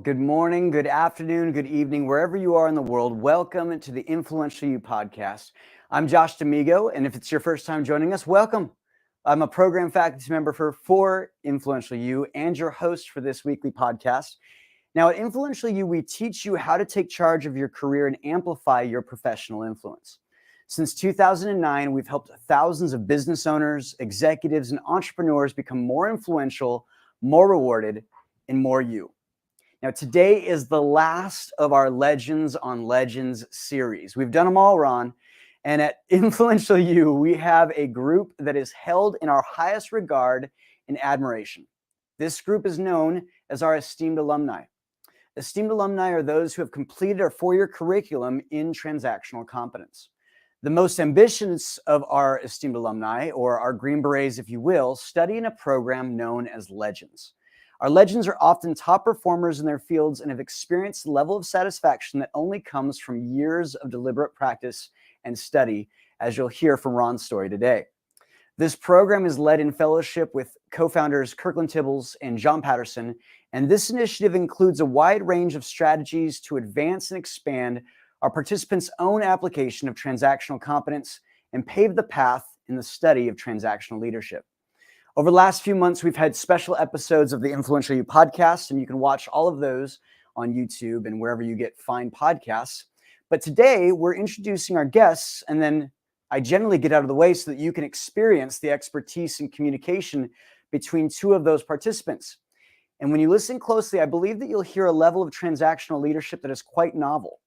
good morning, good afternoon, good evening, wherever you are in the world. Welcome to the Influential You podcast. I'm Josh Damigo, and if it's your first time joining us, welcome. I'm a program faculty member for Influential You and your host for this weekly podcast. Now, at Influential You, we teach you how to take charge of your career and amplify your professional influence. Since 2009, we've helped thousands of business owners, executives, and entrepreneurs become more influential, more rewarded, and more you. Now, today is the last of our Legends on Legends series. We've done them all, Ron. And at Influential You, we have a group that is held in our highest regard and admiration. This group is known as our esteemed alumni. Esteemed alumni are those who have completed our four-year curriculum in transactional competence. The most ambitious of our esteemed alumni, or our Green Berets, if you will, study in a program known as Legends. Our legends are often top performers in their fields and have experienced a level of satisfaction that only comes from years of deliberate practice and study, as you'll hear from Ron's story today. This program is led in fellowship with co-founders Kirkland Tibbles and John Patterson, and this initiative includes a wide range of strategies to advance and expand our participants' own application of transactional competence and pave the path in the study of transactional leadership. Over the last few months, we've had special episodes of the Influential You podcast, and you can watch all of those on YouTube and wherever you get fine podcasts. But today, we're introducing our guests, and then I generally get out of the way so that you can experience the expertise and communication between two of those participants. And when you listen closely, I believe that you'll hear a level of transactional leadership that is quite novel.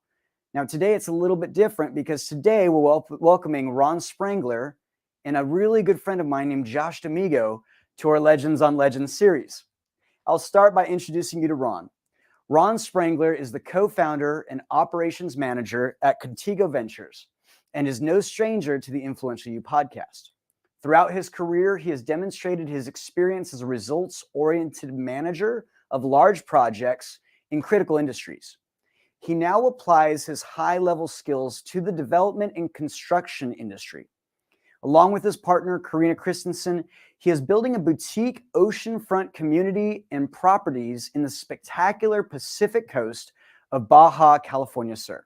Now, today, it's a little bit different because today we're welcoming Ron Sprengler and a really good friend of mine named Josh Damigo to our Legends on Legends series. I'll start by introducing you to Ron. Ron Sprengler is the co-founder and operations manager at Contigo Ventures and is no stranger to the Influential You podcast. Throughout his career, he has demonstrated his experience as a results-oriented manager of large projects in critical industries. He now applies his high-level skills to the development and construction industry. Along with his partner, Karina Christensen, he is building a boutique oceanfront community and properties in the spectacular Pacific coast of Baja California Sur.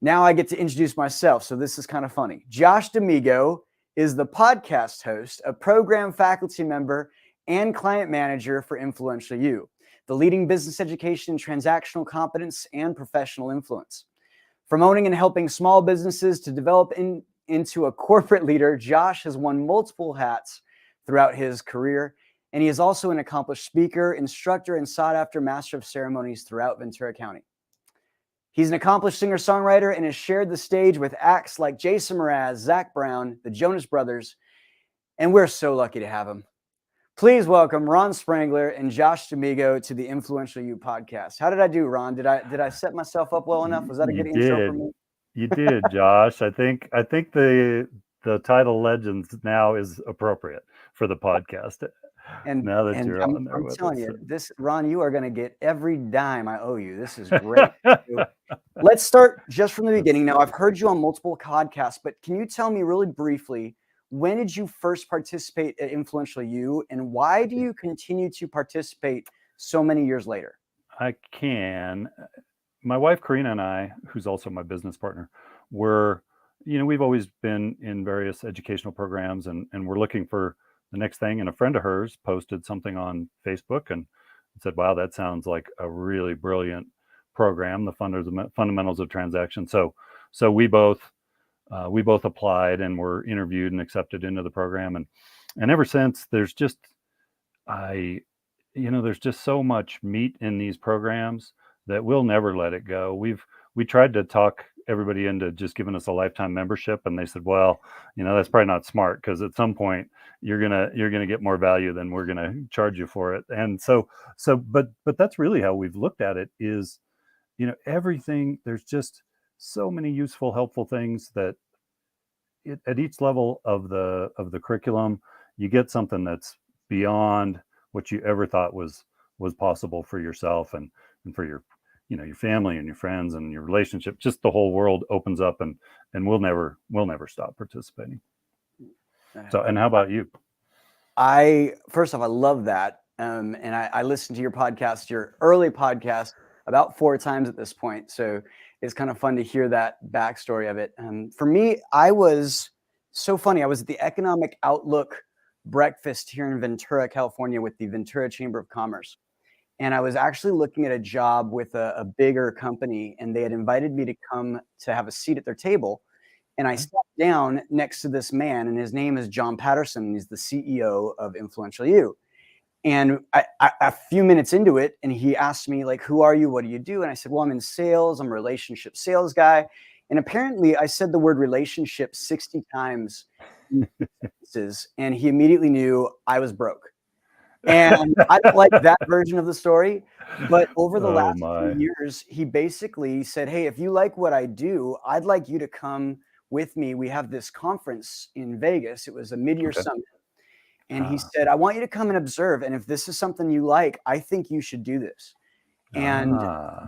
Now I get to introduce myself, so this is kind of funny. Josh Damigo is the podcast host, a program faculty member, and client manager for Influential You, the leading business education in transactional competence and professional influence. From owning and helping small businesses to develop into a corporate leader, Josh has worn multiple hats throughout his career, and he is also an accomplished speaker, instructor, and sought-after Master of Ceremonies throughout Ventura County. He's an accomplished singer-songwriter and has shared the stage with acts like Jason Mraz, Zac Brown, the Jonas Brothers, and we're so lucky to have him. Please welcome Ron Sprengler and Josh Damigo to the Influential You podcast. How did I do, Ron? Did I set myself up well enough? Was that a good intro for me? You did, Josh. I think the title Legends now is appropriate for the podcast. And now that you're on there I'm with telling us. you, this, Ron, you are going to get every dime I owe you. This is great. Let's start just from the beginning. Now, I've heard you on multiple podcasts, but can you tell me really briefly, when did you first participate at Influential You, and why do you continue to participate so many years later? I can. My wife, Karina, and I, who's also my business partner, we've always been in various educational programs and we're looking for the next thing. And a friend of hers posted something on Facebook and said, wow, that sounds like a really brilliant program, the fundamentals of transaction. So we both applied and were interviewed and accepted into the program. And ever since, there's just so much meat in these programs that we'll never let it go. We tried to talk everybody into just giving us a lifetime membership, and they said, well, that's probably not smart because at some point you're gonna get more value than we're gonna charge you for it. And but that's really how we've looked at it is, everything. There's just so many useful, helpful things that at each level of the curriculum, you get something that's beyond what you ever thought was possible for yourself and for your family and your friends and your relationship. Just the whole world opens up and we'll never stop participating. So, and how about you? First off, I love that. And I listened to your podcast, your early podcast, about 4 times at this point. So it's kind of fun to hear that backstory of it. For me, I was so funny. I was at the Economic Outlook breakfast here in Ventura, California, with the Ventura Chamber of Commerce. And I was actually looking at a job with a bigger company, and they had invited me to come to have a seat at their table. And I sat down next to this man, and his name is John Patterson. He's the CEO of Influential You. And a few minutes into it, and he asked me, like, who are you? What do you do? And I said, well, I'm in sales. I'm a relationship sales guy. And apparently I said the word relationship 60 times in sentences, and he immediately knew I was broke. And I don't like that version of the story. But over the last few years, he basically said, hey, if you like what I do, I'd like you to come with me. We have this conference in Vegas. It was a mid-year summit. And he said, I want you to come and observe. And if this is something you like, I think you should do this. And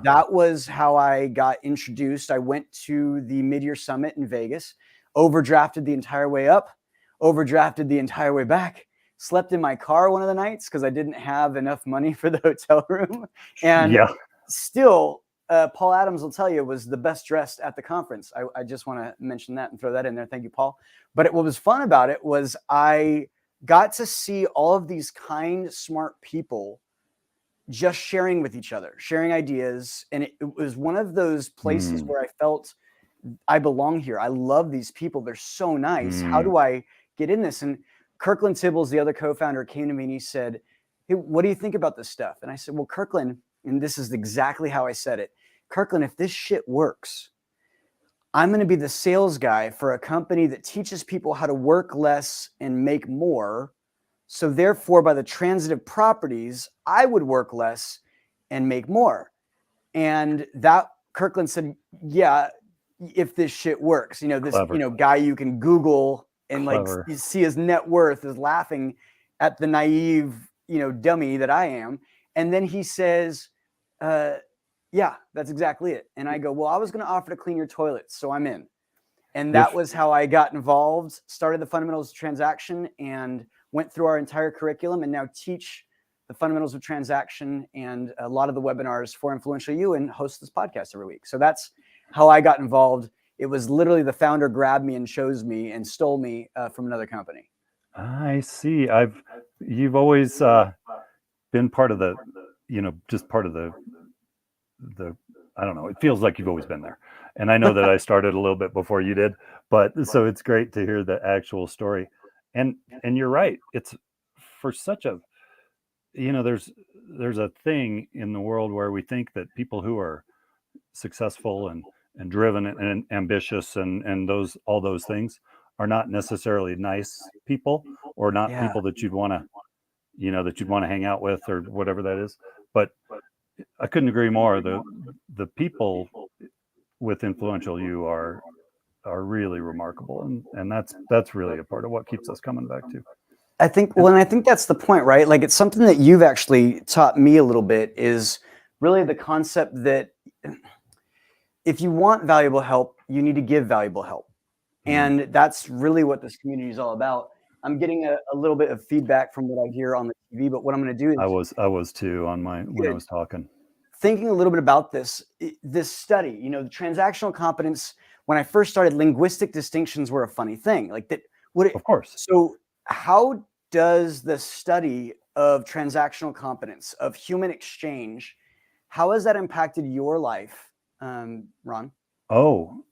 that was how I got introduced. I went to the mid-year summit in Vegas, overdrafted the entire way up, overdrafted the entire way back, slept in my car one of the nights because I didn't have enough money for the hotel room. And still, Paul Adams will tell you, was the best dressed at the conference. I just want to mention that and throw that in there. Thank you, Paul. But what was fun about it was I got to see all of these kind, smart people just sharing with each other, sharing ideas. And it was one of those places where I felt I belong here. I love these people. They're so nice. How do I get in this? And Kirkland Tibbles, the other co-founder, came to me and he said, hey, what do you think about this stuff? And I said, well, Kirkland, and this is exactly how I said it. Kirkland, if this shit works, I'm going to be the sales guy for a company that teaches people how to work less and make more. So therefore, by the transitive properties, I would work less and make more. And that Kirkland said, yeah, if this shit works, this, guy you can Google and like you see his net worth is laughing at the naive, dummy that I am. And then he says, yeah, that's exactly it. And I go, well, I was going to offer to clean your toilets, so I'm in. And that was how I got involved, started the fundamentals of transaction and went through our entire curriculum and now teach the fundamentals of transaction and a lot of the webinars for Influential You and host this podcast every week. So that's how I got involved. It was literally the founder grabbed me and chose me and stole me from another company. I see. You've always been part of the, just part of the, I don't know, it feels like you've always been there. And I know that I started a little bit before you did, but so it's great to hear the actual story. And you're right. It's for such a, there's a thing in the world where we think that people who are successful and driven and ambitious and all those things are not necessarily nice people or not people that you'd want to, hang out with or whatever that is. But I couldn't agree more. The people with Influential You are really remarkable, and that's really a part of what keeps us coming back to. I think that's the point, right? Like it's something that you've actually taught me a little bit is really the concept that if you want valuable help, you need to give valuable help. And that's really what this community is all about. I'm getting a little bit of feedback from what I hear on the TV, but what I'm going to do is I was too on when I was talking. Thinking a little bit about this study, the transactional competence, when I first started, linguistic distinctions were a funny thing. Like that of course. So how does the study of transactional competence, of human exchange, how has that impacted your life, Ron? Oh,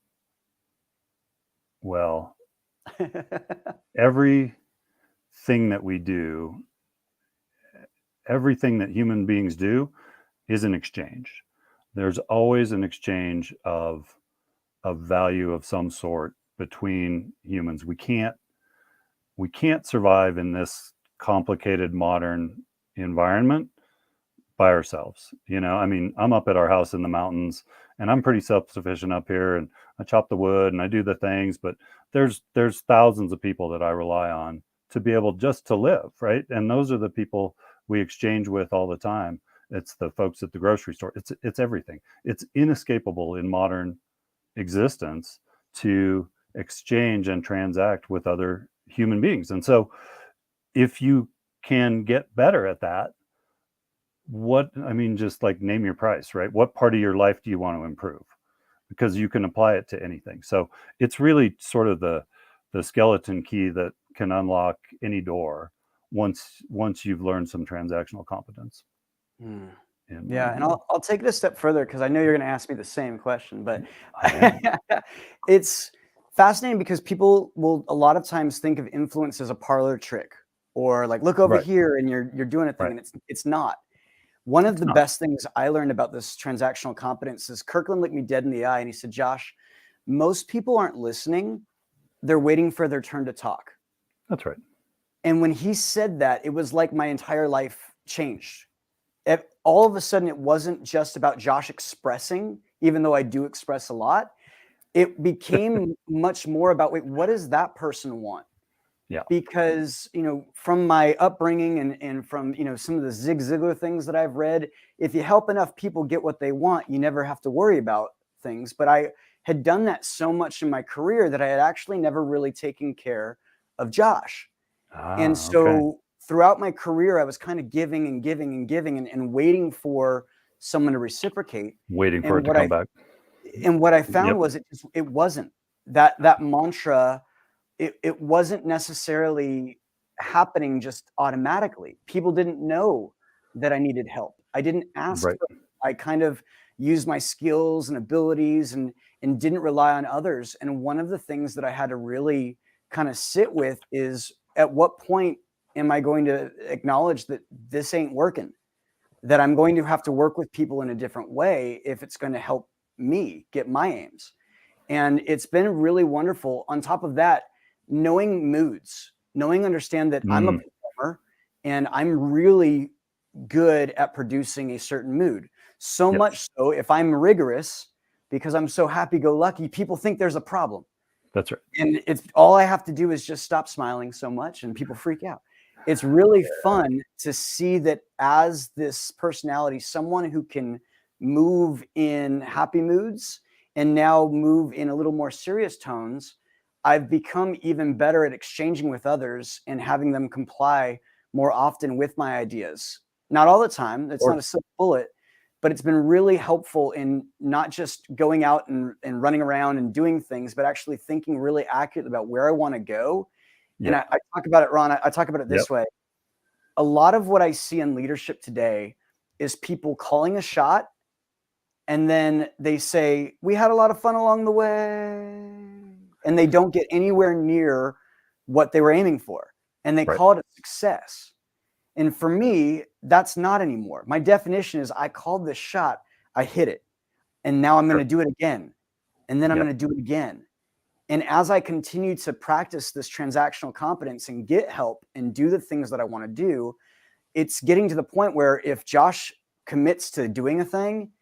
well, everything that we do, everything that human beings do is an exchange. There's always an exchange of value of some sort between humans. We can't survive in this complicated modern environment by ourselves. I'm up at our house in the mountains and I'm pretty self-sufficient up here and I chop the wood and I do the things, but there's thousands of people that I rely on to be able just to live, right? And those are the people we exchange with all the time. It's the folks at the grocery store. It's everything. It's inescapable in modern existence to exchange and transact with other human beings. And so if you can get better at that, just like name your price, right? What part of your life do you want to improve? Because you can apply it to anything. So it's really sort of the skeleton key that can unlock any door once you've learned some transactional competence. Hmm. Yeah, and I'll take it a step further because I know you're going to ask me the same question, but it's fascinating because people will a lot of times think of influence as a parlor trick, or like look over Right. here and you're doing a thing, Right. and it's not. One of It's the not. best things I learned about this transactional competence is Kirkland looked me dead in the eye and he said, Josh, most people aren't listening. They're waiting for their turn to talk. That's right. And when he said that, it was like my entire life changed. All of a sudden, it wasn't just about Josh expressing, even though I do express a lot. It became much more about, wait, what does that person want? Yeah. Because, from my upbringing and from, some of the Zig Ziglar things that I've read, if you help enough people get what they want, you never have to worry about things. But I had done that so much in my career that I had actually never really taken care of Josh. And so throughout my career, I was kind of giving and giving and giving and waiting for someone to reciprocate. Waiting for it And to come back. and what I found Yep. was it wasn't that mantra. It wasn't necessarily happening just automatically. People didn't know that I needed help. I didn't ask Right. for it. I kind of used my skills and abilities and didn't rely on others. And one of the things that I had to really kind of sit with is, at what point am I going to acknowledge that this ain't working? That I'm going to have to work with people in a different way if it's going to help me get my aims. And it's been really wonderful. On top of that, knowing moods, understand that I'm a performer and I'm really good at producing a certain mood. So Yes. much so, if I'm rigorous, because I'm so happy-go-lucky, people think there's a problem. That's right. And it's all I have to do is just stop smiling so much and people freak out. It's really fun to see that as this personality, someone who can move in happy moods and now move in a little more serious tones, I've become even better at exchanging with others and having them comply more often with my ideas. Not all the time. It's not a silver bullet, but it's been really helpful in not just going out and running around and doing things, but actually thinking really accurately about where I want to go. Yep. And I talk about it, Ron, I talk about it this way. A lot of what I see in leadership today is people calling a shot and then they say, we had a lot of fun along the way. And they don't get anywhere near what they were aiming for. And they call it a success. And for me, that's not anymore. My definition is, I called this shot, I hit it. And now I'm going to do it again. And then I'm going to do it again. And as I continue to practice this transactional competence and get help and do the things that I want to do, it's getting to the point where if Josh commits to doing a thing,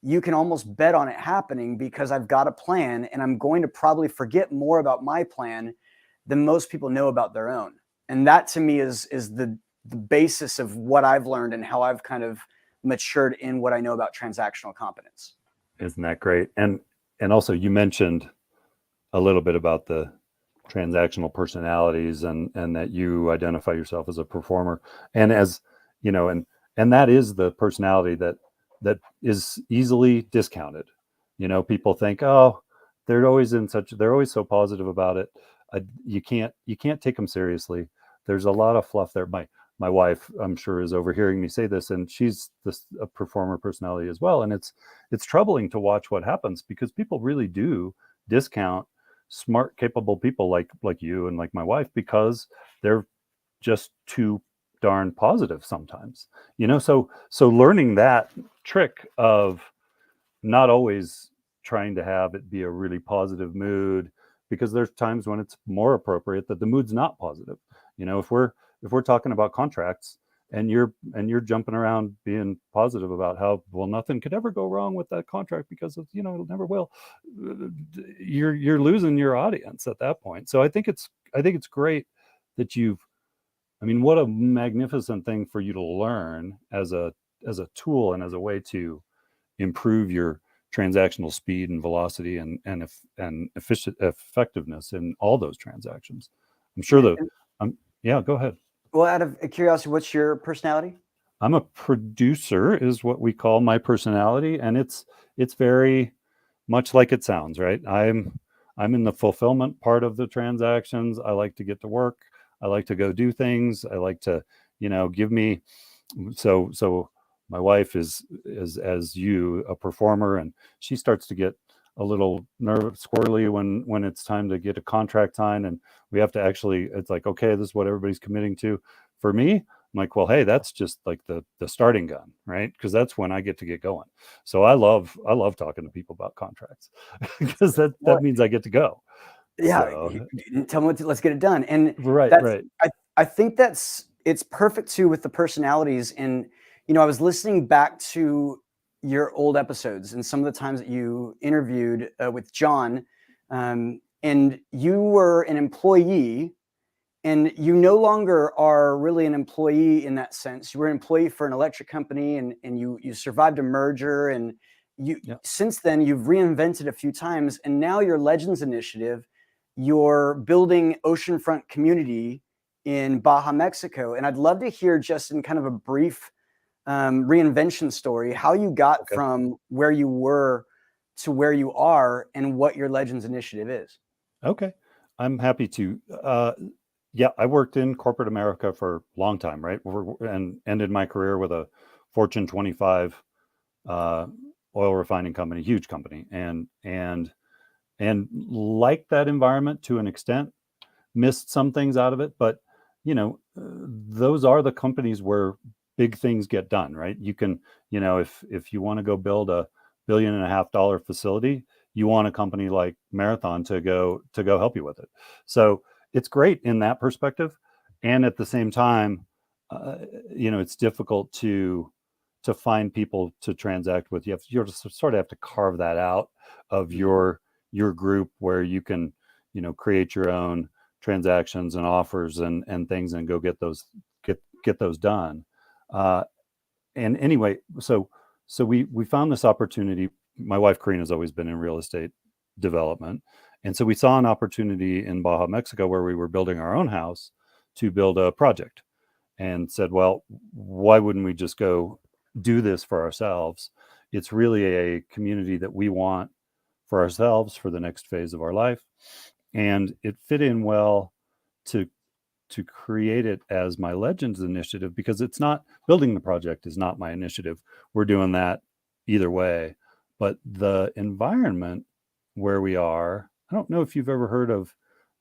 you can almost bet on it happening because I've got a plan and I'm going to probably forget more about my plan than most people know about their own. And that to me is the basis of what I've learned and how I've kind of matured in what I know about transactional competence. Isn't that great? And also you mentioned a little bit about the transactional personalities and that you identify yourself as a performer, and as you know, and that is the personality that is easily discounted. People think, oh, they're always so positive about it. You can't take them seriously. There's a lot of fluff there. My wife, I'm sure, is overhearing me say this, and she's a performer personality as well. And it's troubling to watch what happens because people really do discount smart, capable people like you and like my wife because they're just too darn positive sometimes. So learning that trick of not always trying to have it be a really positive mood, because there's times when it's more appropriate that the mood's not positive. If we're talking about contracts and you're jumping around being positive about how, well, nothing could ever go wrong with that contract because of, it'll never will, you're losing your audience at that point. So I think it's great that what a magnificent thing for you to learn as a tool and as a way to improve your transactional speed and velocity and effectiveness in all those transactions. I'm sure yeah, go ahead. Well, out of curiosity, what's your personality? I'm a producer is what we call my personality, and it's very much like it sounds, right? I'm in the fulfillment part of the transactions. I like to get to work. I like to go do things. I like to, give me so my wife is as you a performer, and she starts to get a little nervous squirrely when it's time to get a contract signed, and we have to actually, it's like, okay, this is what everybody's committing to. For me, I'm like, well, hey, that's just like the starting gun, right? Because that's when I get to get going. So I love talking to people about contracts because that Well, means I get to go. yeah, So tell me let's get it done. And right, that's right. I think it's perfect too with the personalities. And I was listening back to your old episodes and some of the times that you interviewed with John, and you were an employee, and you no longer are really an employee in that sense. You were an employee for an electric company, and you survived a merger, and you Yeah. since then you've reinvented a few times, and now your Legends initiative, you're building oceanfront community in Baja, Mexico. And I'd love to hear, just in kind of a brief reinvention story, how you got Okay. from where you were to where you are, and what your Legends initiative is. Okay. I'm happy to. Yeah, I worked in corporate America for a long time, right? And ended my career with a Fortune 25 uh, oil refining company, huge company, and liked that environment to an extent. Missed some things out of it, but those are the companies where big things get done, right? You can, if you want to go build $1.5 billion facility, you want a company like Marathon to go help you with it. So it's great in that perspective, and at the same time, it's difficult to find people to transact with. You have to sort of have to carve that out of your group where you can, create your own transactions and offers and things and go get those done. Uh, and anyway, so we found this opportunity. My wife Karina has always been in real estate development, and so we saw an opportunity in Baja, Mexico, where we were building our own house to build a project, and said, well, why wouldn't we just go do this for ourselves? It's really a community that we want for ourselves for the next phase of our life, and it fit in well to create it as my Legends initiative, because it's not, building the project is not my initiative. We're doing that either way, but the environment where we are, I don't know if you've ever heard of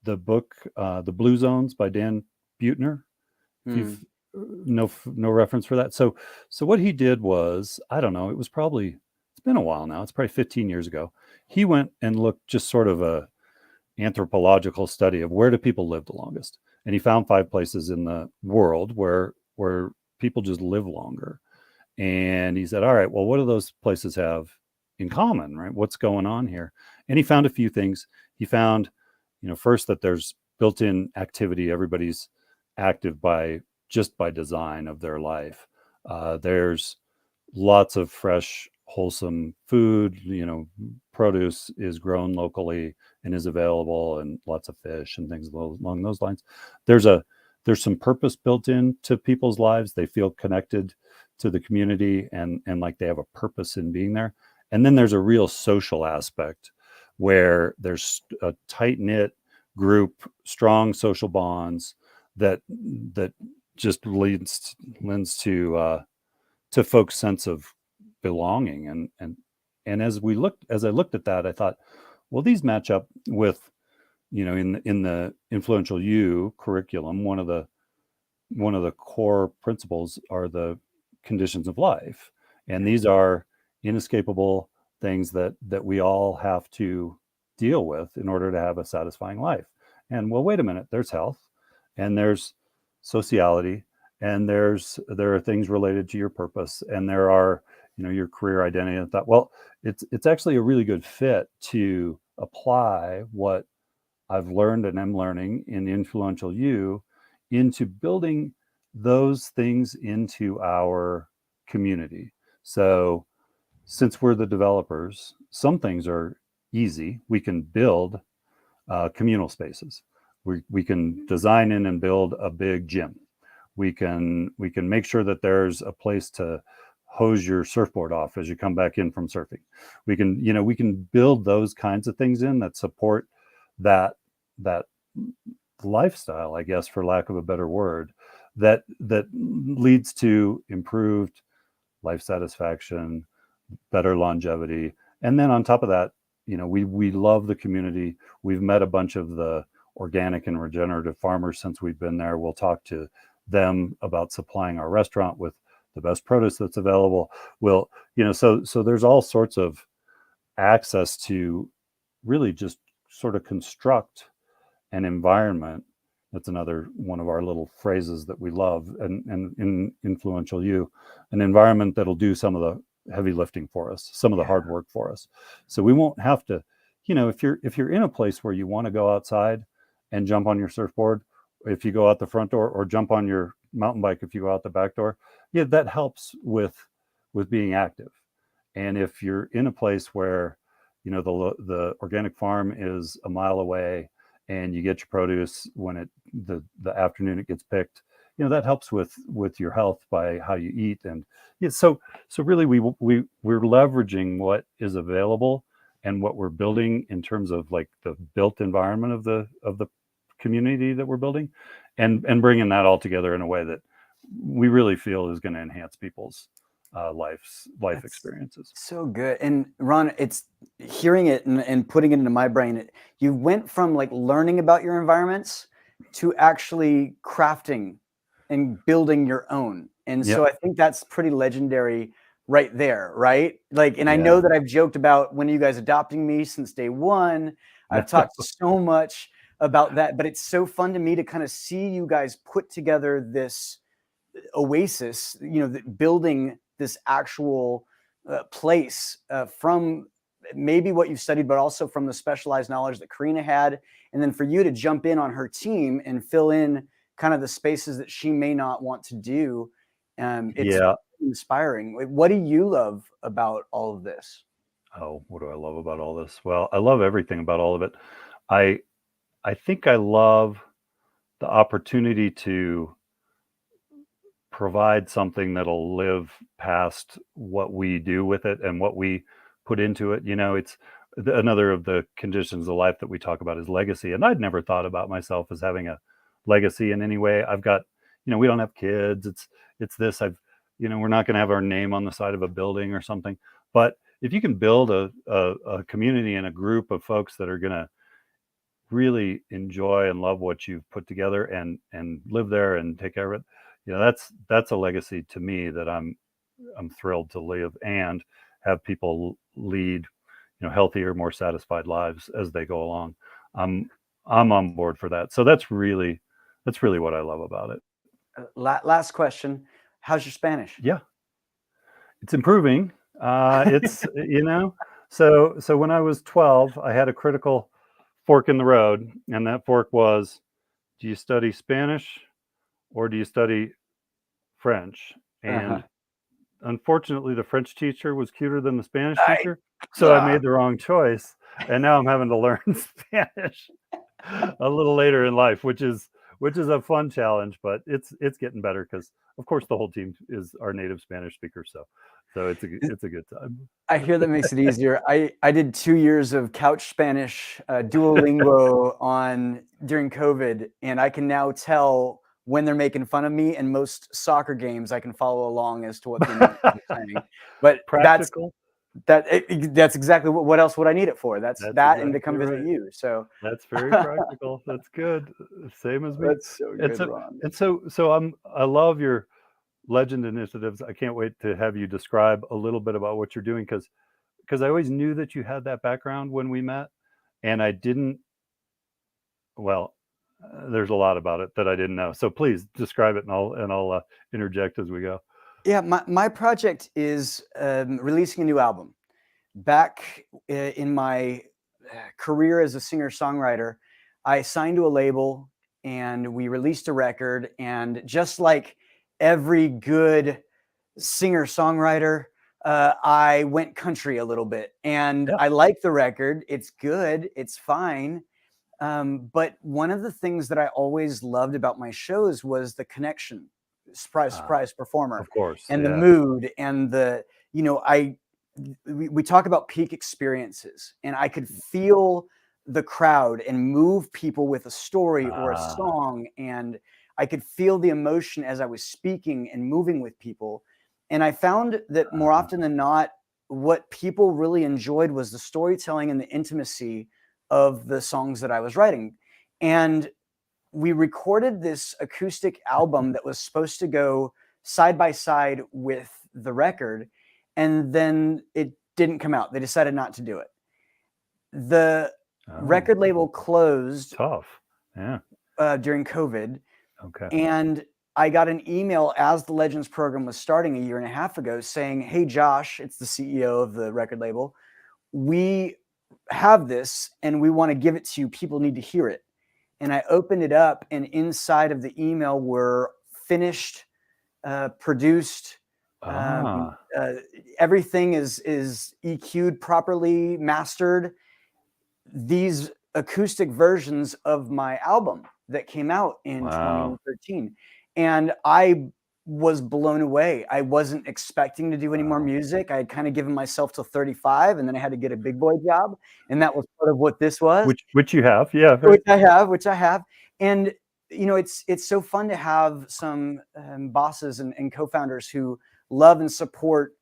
the book The Blue Zones by Dan Buettner. If Hmm. you've no reference for that. So what he did was, I don't know, it was probably, it's been a while now, it's probably 15 years ago. He went and looked, just sort of a anthropological study of where do people live the longest, and he found 5 places in the world where people just live longer. And he said, all right, well, what do those places have in common, right? What's going on here? And he found a few things. He found, first, that there's built-in activity. Everybody's active by design of their life. There's lots of fresh, wholesome food. Produce is grown locally and is available, and lots of fish and things along those lines. There's some purpose built into people's lives. They feel connected to the community, and like they have a purpose in being there. And then there's a real social aspect where there's a tight knit group, strong social bonds that just lends to folks' sense of belonging. And as I looked at that, I thought, well, these match up with, in the Influential You curriculum, one of the core principles are the conditions of life, and these are inescapable things that we all have to deal with in order to have a satisfying life. And, well, wait a minute, there's health, and there's sociality, and there are things related to your purpose, and there are, your career identity. And I thought, well, it's actually a really good fit to apply what I've learned and am learning in Influential You into building those things into our community. So, since we're the developers, some things are easy. We can build communal spaces. We can design in and build a big gym. We can make sure that there's a place to hose your surfboard off as you come back in from surfing. We can build those kinds of things in that support that lifestyle, I guess, for lack of a better word, that leads to improved life satisfaction, better longevity. And then on top of that, we love the community. We've met a bunch of the organic and regenerative farmers since we've been there. We'll talk to them about supplying our restaurant with the best produce that's available. So there's all sorts of access to really just sort of construct an environment. That's another one of our little phrases that we love, and in Influential You, an environment that'll do some of the heavy lifting for us, some of the hard work for us. So we won't have to, if you're in a place where you want to go outside and jump on your surfboard, if you go out the front door, or jump on your mountain bike if you go out the back door, that helps with being active. And if you're in a place where the organic farm is a mile away, and you get your produce when the afternoon it gets picked, that helps with your health by how you eat. And so really we're leveraging what is available and what we're building in terms of like the built environment of the community that we're building, and bringing that all together in a way that we really feel is going to enhance people's life experiences. So good. And Ron, it's hearing it and putting it into my brain. You went from like learning about your environments to actually crafting and building your own. And so I think that's pretty legendary right there, right? Like, and I know that I've joked about when are you guys adopting me since day one. I've talked so much about that, but it's so fun to me to kind of see you guys put together this oasis, building this actual place from maybe what you've studied, but also from the specialized knowledge that Karina had. And then for you to jump in on her team and fill in kind of the spaces that she may not want to do. It's inspiring. What do you love about all of this? Oh, what do I love about all this? Well, I love everything about all of it. I think I love the opportunity to provide something that'll live past what we do with it and what we put into it. It's another of the conditions of life that we talk about is legacy. And I'd never thought about myself as having a legacy in any way. I've got, we don't have kids. It's this, we're not going to have our name on the side of a building or something. But if you can build a community and a group of folks that are going to really enjoy and love what you've put together and live there and take care of it, that's a legacy to me that I'm thrilled to live and have people lead, healthier, more satisfied lives as they go along. I'm on board for that. So that's really what I love about it. Last question. How's your Spanish? Yeah, it's improving. It's, so when I was 12, I had a critical fork in the road, and that fork was, do you study Spanish or do you study French? And unfortunately, the French teacher was cuter than the Spanish teacher. So I made the wrong choice. And now I'm having to learn Spanish a little later in life, which is a fun challenge, but it's getting better because, of course, the whole team is our native Spanish speakers. So it's a good time. I hear that makes it easier. I did 2 years of couch Spanish Duolingo during COVID, and I can now tell when they're making fun of me. And most soccer games, I can follow along as to what they're saying. But practical. That's exactly what else would I need it for? That's that exactly, and to come visit you. So that's very practical. That's good. Same as me. That's so good, Ron. And so I love your legend initiatives. I can't wait to have you describe a little bit about what you're doing, because I always knew that you had that background when we met, and I didn't. Well, there's a lot about it that I didn't know. So please describe it, and I'll interject as we go. Yeah, my project is releasing a new album. Back in my career as a singer-songwriter, I signed to a label and we released a record. And just like every good singer-songwriter, I went country a little bit. And I like the record. It's good. It's fine. But one of the things that I always loved about my shows was the connection surprise performer, Of course. and the Yeah. mood and we talk about peak experiences, and I could feel the crowd and move people with a story or a song, and I could feel the emotion as I was speaking and moving with people. And I found that more often than not, what people really enjoyed was the storytelling and the intimacy of the songs that I was writing. And we recorded this acoustic album that was supposed to go side by side with the record, and then it didn't come out. They decided not to do it. The record label closed Tough. Yeah. During COVID. Okay. And I got an email as the Legends program was starting a year and a half ago saying, "Hey, Josh," it's the CEO of the record label, "we have this and we want to give it to you. People need to hear it." And I opened it up, and inside of the email were finished, produced, everything is EQ'd properly, mastered, these acoustic versions of my album that came out in 2013. And I was blown away. I wasn't expecting to do any more music. I had kind of given myself till 35, and then I had to get a big boy job, and that was part of what this was. Which you have, yeah. Which I have. And it's so fun to have some bosses and co-founders who love and support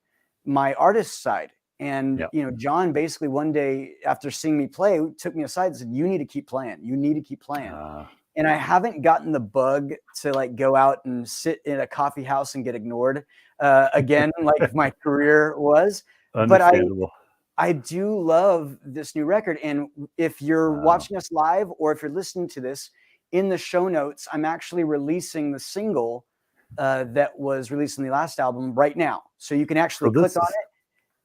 my artist side. And John basically one day after seeing me play took me aside and said, "You need to keep playing. You need to keep playing." And I haven't gotten the bug to like go out and sit in a coffee house and get ignored again, like my career was. But I do love this new record. And if you're watching us live, or if you're listening to this, in the show notes, I'm actually releasing the single that was released in the last album right now. So you can actually click on it,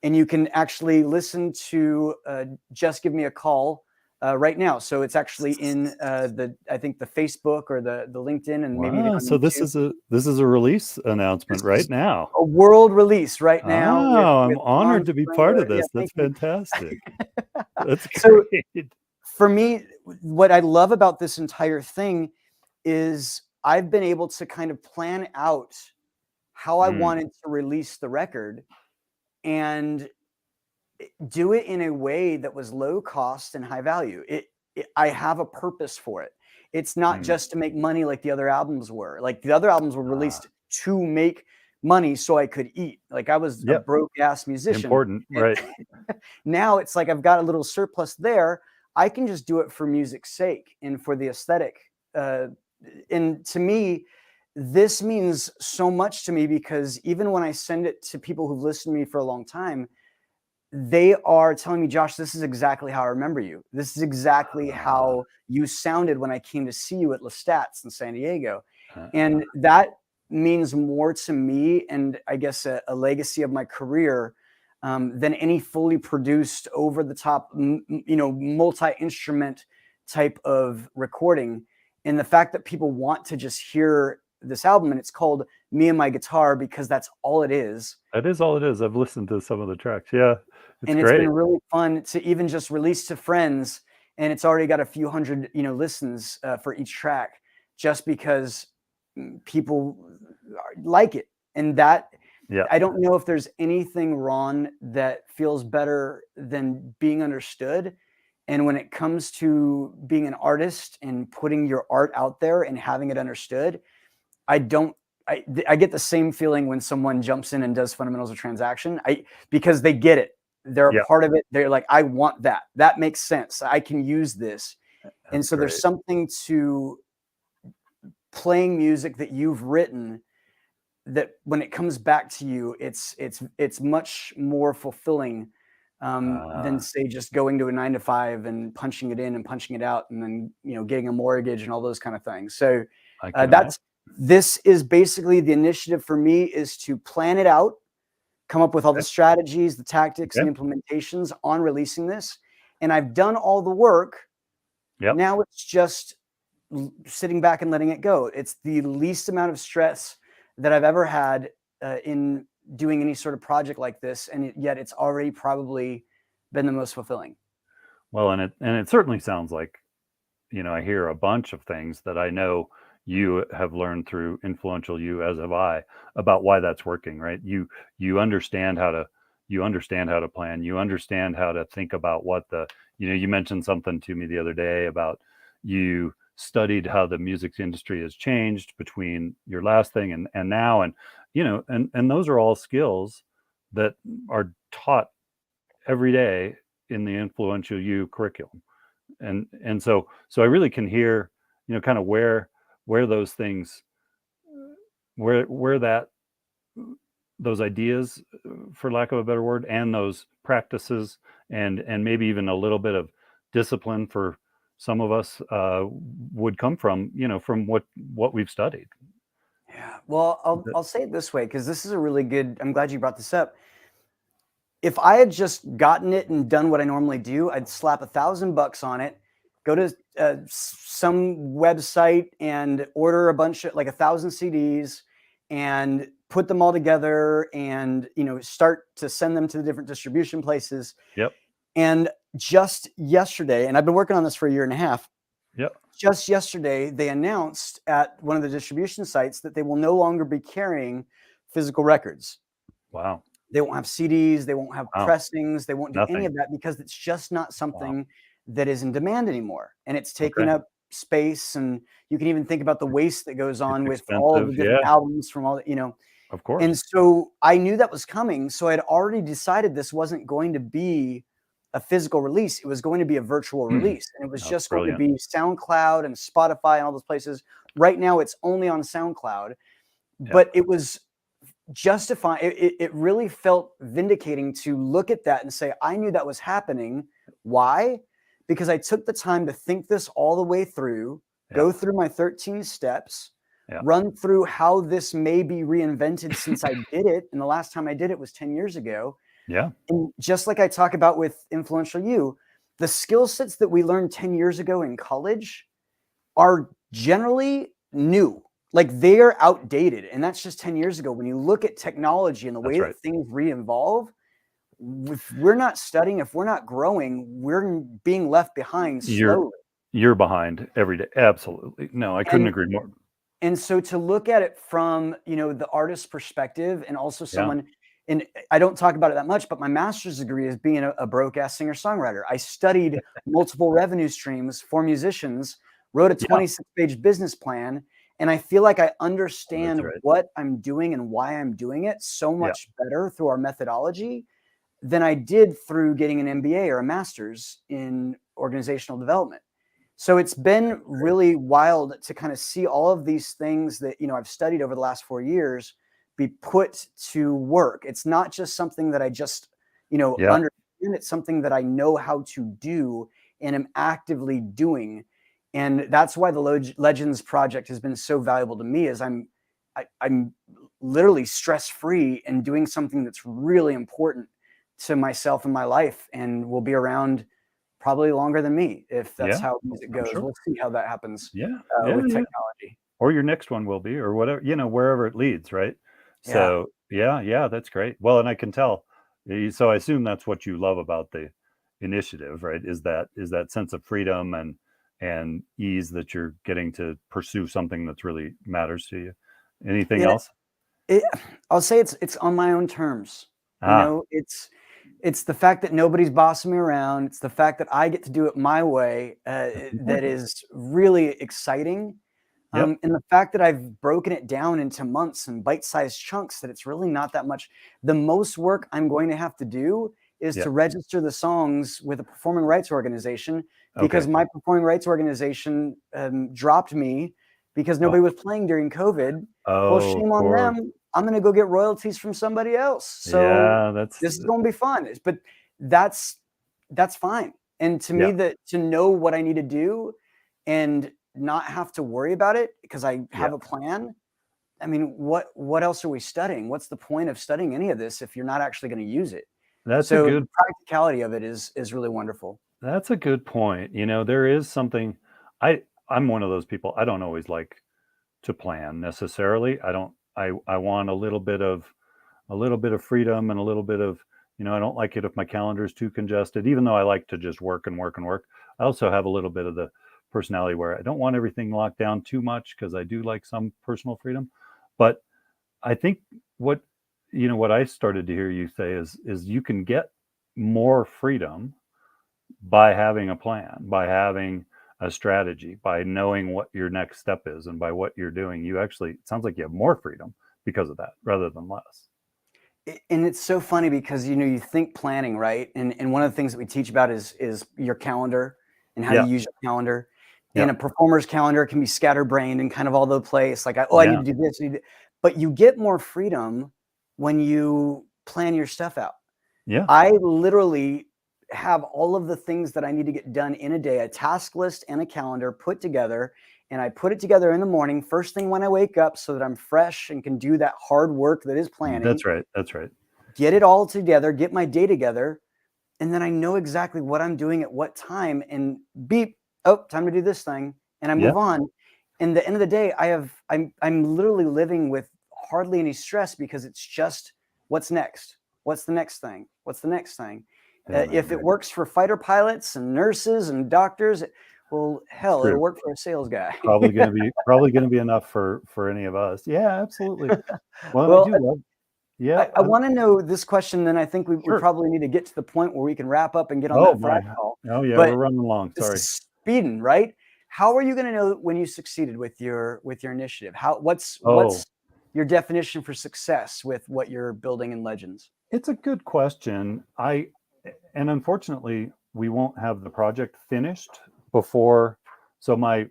and you can actually listen to Just Give Me a Call right now. So it's actually in I think the Facebook or the LinkedIn, and maybe even on so YouTube. this is a release announcement right now. A world release right now. I'm honored to be part of this. That's fantastic. That's great. So for me, what I love about this entire thing is I've been able to kind of plan out how I wanted to release the record and do it in a way that was low cost and high value. I have a purpose for it. It's not just to make money like the other albums were. Like the other albums were released to make money so I could eat. Like I was a broke ass musician. Important, right? Now it's like I've got a little surplus there. I can just do it for music's sake and for the aesthetic. And to me, this means so much to me, because even when I send it to people who've listened to me for a long time, they are telling me, "Josh, this is exactly how I remember you. This is exactly how you sounded when I came to see you at Lestat's in San Diego." And that means more to me, and I guess a legacy of my career, than any fully produced, over the top, multi-instrument type of recording. And the fact that people want to just hear this album, and it's called Me and My Guitar, because that's all it is. That is all it is. I've listened to some of the tracks. Yeah. It's been really fun to even just release to friends, and it's already got a few hundred, listens for each track, just because people like it. And that, I don't know if there's anything wrong that feels better than being understood. And when it comes to being an artist and putting your art out there and having it understood, I get the same feeling when someone jumps in and does fundamentals of transaction, because they get it. They're a part of it. They're like, "I want that. That makes sense. I can use this." And so there's something to playing music that you've written that when it comes back to you, it's much more fulfilling than, say, just going to a 9-to-5 and punching it in and punching it out, and then getting a mortgage and all those kind of things. So this is basically the initiative for me, is to plan it out, come up with all the strategies, the tactics, the implementations on releasing this. And I've done all the work. Now it's just sitting back and letting it go. It's the least amount of stress that I've ever had in doing any sort of project like this, and yet it's already probably been the most fulfilling. Well, and it certainly sounds like, I hear a bunch of things that I know you have learned through Influential You, as have I, about why that's working, right? You understand how to plan. You understand how to think about what you mentioned something to me the other day about you studied how the music industry has changed between your last thing and now, and those are all skills that are taught every day in the Influential You curriculum. And so I really can hear, kind of where those things, where that those ideas, for lack of a better word, and those practices, and maybe even a little bit of discipline for some of us, would come from, from what we've studied. Yeah. Well, I'll say it this way, because this is a really good. I'm glad you brought this up. If I had just gotten it and done what I normally do, I'd slap $1,000 on it, go to some website and order a bunch of 1,000 CDs and put them all together and start to send them to the different distribution places. Yep. And just yesterday, and I've been working on this for a year and a half. Yep. Just yesterday, they announced at one of the distribution sites that they will no longer be carrying physical records. Wow. They won't have CDs. They won't have pressings. They won't do any of that because it's just not something that is in demand anymore. And it's taking up space. And you can even think about the waste that goes on with all of the different albums from all the, Of course. And so I knew that was coming. So I'd already decided this wasn't going to be a physical release. It was going to be a virtual release. And it was just going to be SoundCloud and Spotify and all those places. Right now, it's only on SoundCloud. But it was justifying. It really felt vindicating to look at that and say, I knew that was happening. Why? Because I took the time to think this all the way through, go through my 13 steps, run through how this may be reinvented since I did it. And the last time I did it was 10 years ago. Yeah. And just like I talk about with Influential You, the skill sets that we learned 10 years ago in college are generally new. Like they are outdated. And that's just 10 years ago. When you look at technology and the way that things re-evolve, if we're not studying, if we're not growing, we're being left behind slowly. You're behind every day. Absolutely. No, I couldn't agree more. And so to look at it from, the artist's perspective and also someone, and I don't talk about it that much, but my master's degree is being a broke-ass singer-songwriter. I studied multiple revenue streams for musicians, wrote a 26-page business plan, and I feel like I understand what I'm doing and why I'm doing it so much better through our methodology than I did through getting an MBA or a master's in organizational development. So it's been really wild to kind of see all of these things that, I've studied over the last 4 years be put to work. It's not just something that I just, understand. It's something that I know how to do and am actively doing. And that's why the Legends project has been so valuable to me, is I'm literally stress-free and doing something that's really important to myself and my life, and will be around probably longer than me if that's how music goes. We'll see how that happens with technology. Or your next one will be, or whatever, wherever it leads, right? So that's great. Well, and I can tell. So I assume that's what you love about the initiative, right? Is that sense of freedom and ease that you're getting to pursue something that's really matters to you. Anything else? I'll say it's on my own terms. It's the fact that nobody's bossing me around. It's the fact that I get to do it my way that is really exciting. And the fact that I've broken it down into months and bite-sized chunks, that it's really not that much. The most work I'm going to have to do is to register the songs with a performing rights organization, because my performing rights organization dropped me because nobody was playing during COVID. Well, shame on them. I'm going to go get royalties from somebody else. So this is going to be fun. But that's fine. And to me, that to know what I need to do and not have to worry about it because I have a plan. I mean, what else are we studying? What's the point of studying any of this if you're not actually going to use it? That's a good the practicality of it is really wonderful. That's a good point. There is something. I'm one of those people. I don't always like to plan necessarily. I want a little bit of freedom and a little bit of, I don't like it if my calendar is too congested, even though I like to just work and work and work. I also have a little bit of the personality where I don't want everything locked down too much because I do like some personal freedom. But I think what I started to hear you say is you can get more freedom by having a plan, by having a strategy, by knowing what your next step is, and by what you're doing. You actually, it sounds like you have more freedom because of that rather than less. And it's so funny because you think planning, right? And one of the things that we teach about is your calendar and how to Yeah, use your calendar. yeah, And a performer's calendar can be scatterbrained and kind of all over the place. Like, I yeah, need to do this. But you get more freedom when you plan your stuff out. yeah. I literally have all of the things that I need to get done in a day, a task list and a calendar put together. And I put it together in the morning, first thing when I wake up, so that I'm fresh and can do that hard work that is planning. That's right. That's right. Get it all together, get my day together, and then I know exactly what I'm doing at what time, and beep, oh, time to do this thing, and I Yeah, move on. And the end of the day, I'm literally living with hardly any stress because it's just what's next, what's the next thing, what's the next thing. isn't that If it great? works for fighter pilots and nurses and doctors, well, It's hell, it'll true. work for a sales guy. Probably gonna be enough for any of us. Yeah, absolutely. Well, I Well, do love. Yeah, I want to know this question, then I think we sure. probably need to get to the point where we can wrap up and get on Oh that my. frac call. Oh yeah, we're But running along. this Sorry. is speeding, right? How are you going to know when you succeeded with your initiative? What's Oh, your definition for success with what you're building in Legends? it's a good question. And unfortunately, we won't have the project finished before. So my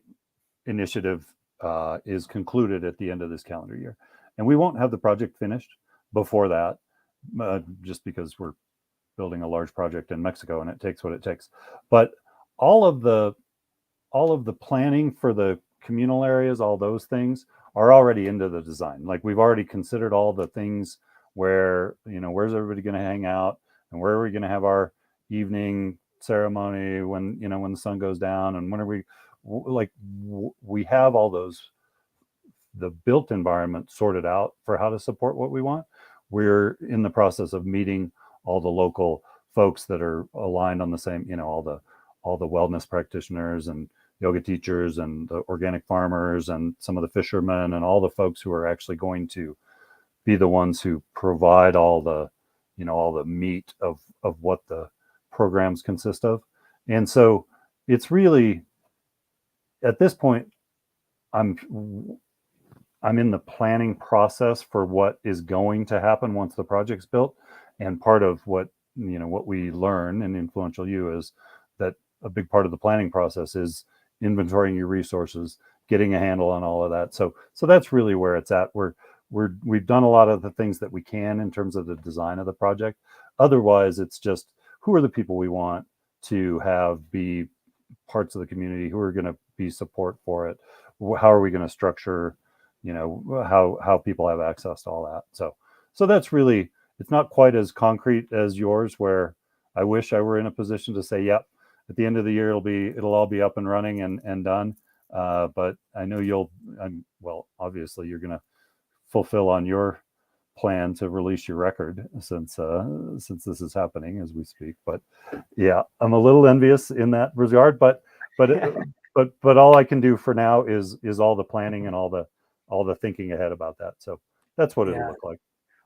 initiative is concluded at the end of this calendar year, and we won't have the project finished before that, just because we're building a large project in Mexico, and it takes what it takes. But all of the planning for the communal areas, all those things are already into the design. Like, we've already considered all the things where, where's everybody going to hang out, and where are we going to have our evening ceremony when the sun goes down, and when are we, like, we have all those, the built environment sorted out for how to support what we want. We're in the process of meeting all the local folks that are aligned on the same, all the wellness practitioners and yoga teachers and the organic farmers and some of the fishermen and all the folks who are actually going to be the ones who provide all the, all the meat of what the programs consist of. And so it's really, at this point, I'm in the planning process for what is going to happen once the project's built. And part of what we learn in Influential You is that a big part of the planning process is inventorying your resources, getting a handle on all of that. So that's really where it's at. We've done a lot of the things that we can in terms of the design of the project. Otherwise, it's just, who are the people we want to have be parts of the community, who are going to be support for it, how are we going to structure, how people have access to all that. So that's really, it's not quite as concrete as yours, where I wish I were in a position to say, yep, at the end of the year it'll all be up and running and done. But I know well, obviously you're going to fulfill on your plan to release your record, since this is happening as we speak. But yeah, I'm a little envious in that regard, but all I can do for now is all the planning and all the thinking ahead about that. So that's what it'll Yeah. look like.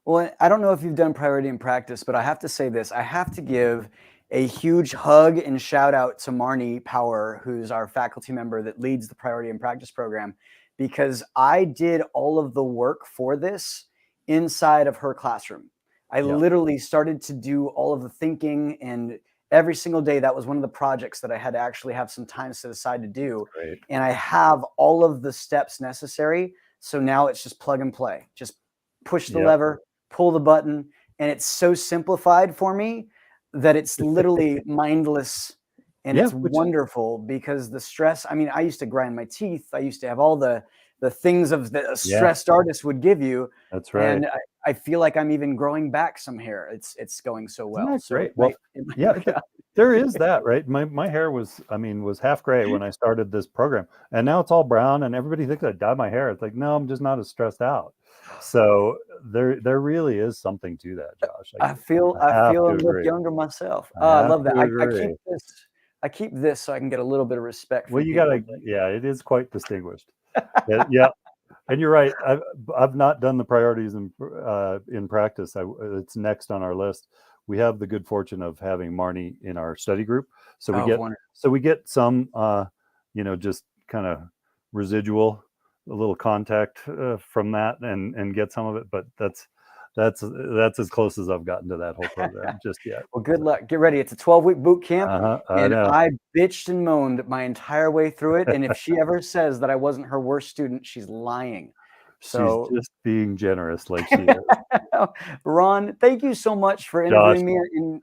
Well, I don't know if you've done Priority in Practice, but I have to say this. I have to give a huge hug and shout out to Marnie Power, who's our faculty member that leads the Priority in Practice program, because I did all of the work for this inside of her classroom. I Yeah, literally started to do all of the thinking, and every single day, that was one of the projects that I had to actually have some time set aside to do. great. And I have all of the steps necessary. So now it's just plug and play. Just push the Yep. lever, pull the button, and it's so simplified for me that it's literally mindless, and Yeah, it's which wonderful because the stress, I mean, I used to grind my teeth. I used to have all the things of that a yeah, stressed artist would give you, that's right. and I feel like I'm even growing back some hair. It's going so Isn't well. that So great? Well, it might yeah, work out. there is that, right? My hair was half gray when I started this program, and now it's all brown, and everybody thinks I dyed my hair. It's like, no, I'm just not as stressed out. So there really is something to that, Josh. I feel I have I to look agree. younger myself. I I have love that. to I keep agree. this. I keep this so I can get a little bit of respect from Well, you people. gotta, yeah, it is quite distinguished. Yeah, and you're right. I've not done the priorities in practice. It's next on our list. We have the good fortune of having Marnie in our study group, so we get some, just kind of residual, a little contact from that, and get some of it. But that's as close as I've gotten to that whole program just yet. Well, good luck. Get ready. It's a 12-week boot camp. I And know. I bitched and moaned my entire way through it. And if she ever says that I wasn't her worst student, she's lying. So She's just being generous like she is. Ron, thank you so much for interviewing me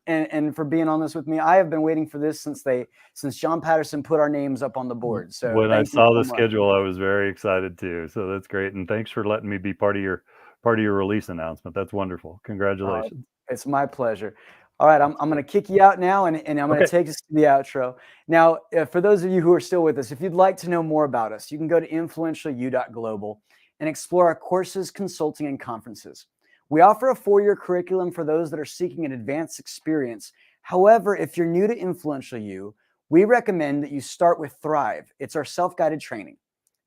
and for being on this with me. I have been waiting for this since John Patterson put our names up on the board. So when I saw the schedule, I was very excited too. So that's great. And thanks for letting me be part of your release announcement. That's wonderful. Congratulations. It's my pleasure. All right, I'm going to kick you out now, and I'm going to take us to the outro. Now, for those of you who are still with us, if you'd like to know more about us, you can go to influentialu.global and explore our courses, consulting, and conferences. We offer a 4-year curriculum for those that are seeking an advanced experience. However, if you're new to Influential You, we recommend that you start with Thrive. It's our self-guided training.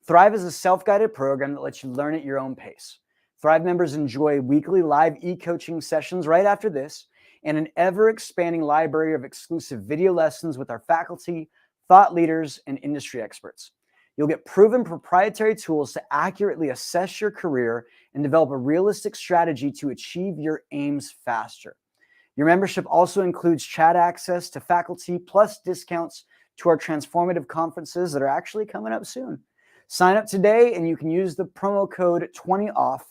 Thrive is a self-guided program that lets you learn at your own pace. Thrive members enjoy weekly live e-coaching sessions right after this, and an ever-expanding library of exclusive video lessons with our faculty, thought leaders, and industry experts. You'll get proven proprietary tools to accurately assess your career and develop a realistic strategy to achieve your aims faster. Your membership also includes chat access to faculty plus discounts to our transformative conferences that are actually coming up soon. Sign up today and you can use the promo code 20OFF,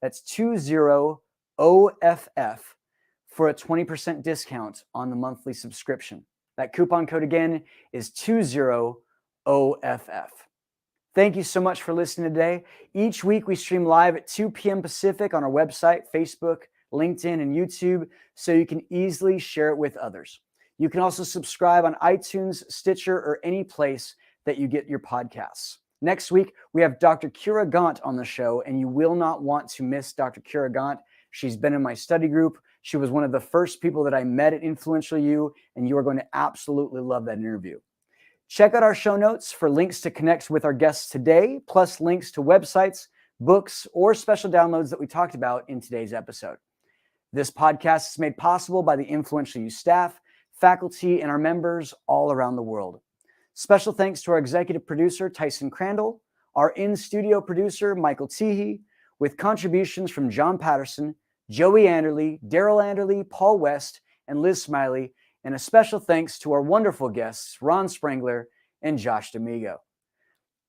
that's 20OFF, for a 20% discount on the monthly subscription. That coupon code again is 20OFF. Thank you so much for listening today. Each week we stream live at 2 p.m. Pacific on our website, Facebook, LinkedIn, and YouTube, so you can easily share it with others. You can also subscribe on iTunes, Stitcher, or any place that you get your podcasts. Next week, we have Dr. Kira Gaunt on the show, and you will not want to miss Dr. Kira Gaunt. She's been in my study group. She was one of the first people that I met at Influential You, and you are going to absolutely love that interview. Check out our show notes for links to connect with our guests today, plus links to websites, books, or special downloads that we talked about in today's episode. This podcast is made possible by the Influential You staff, faculty, and our members all around the world. Special thanks to our executive producer, Tyson Crandall, our in-studio producer, Michael Teehee, with contributions from John Patterson, Joey Anderley, Daryl Anderley, Paul West, and Liz Smiley, and a special thanks to our wonderful guests, Ron Sprengler and Josh Damigo.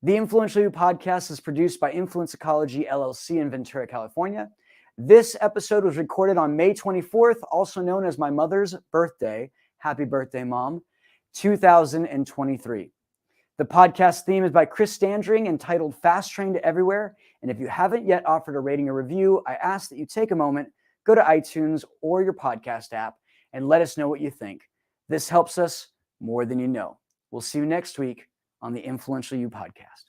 The Influential You podcast is produced by Influence Ecology, LLC in Ventura, California. This episode was recorded on May 24th, also known as my mother's birthday. Happy birthday, Mom. 2023. The podcast theme is by Chris Standring, entitled Fast Train to Everywhere. And if you haven't yet offered a rating or review, I ask that you take a moment, go to iTunes or your podcast app, and let us know what you think. This helps us more than you know. We'll see you next week on the Influential You podcast.